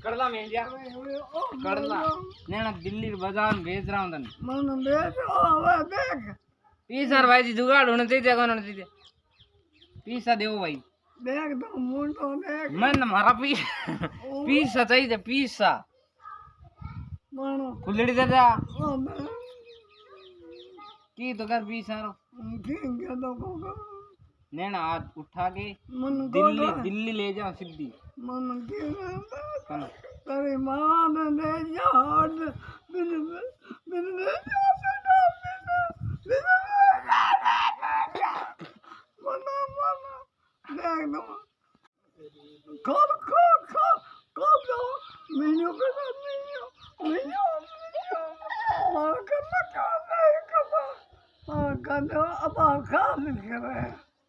करला में जा करला नेना दिल्ली बाजार में भेज रहा हूं तने मन भेज ओए देख पीसर भाई जी जुगाड़ होने दे कोन दे पीसा देओ भाई देख तो मुंडो देख मन मारा पीसा चाहिए पीसा मानो फुलड़ी दे जा की तो कर पीसा रो ठीक है तो नैना आज उठा के दिल्ली ले जाओ सिद्धि मन तेरी माँ ने ले जाओ बिन ले जाओ मना देख दो कौन दो मीनू के साथ मीनू मार कर अब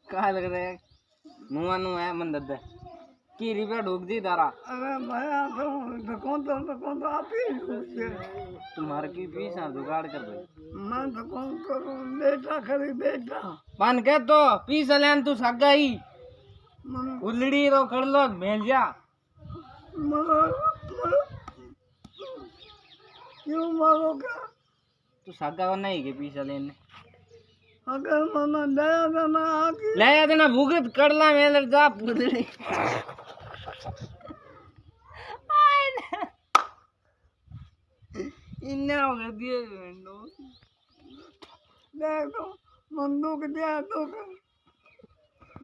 खा लग रहे हैं मुआ नु है मन दद की रिपे ढूक दी तारा अरे भैया तो कौन तो आप ही तुम्हारे की फीस जुगाड़ कर भाई मैं तो कौन करूं बेटा खरी बेटा पान के तो फीस लेन तू सगा ही उलड़ी रो कर लो मेल जा क्यों मारोगा तू सगा नहीं के फीस लेने अगर मना ले देना भूगत करला में जा पुदड़ी इन्ना कर दिए देख तो बंदूक दे तो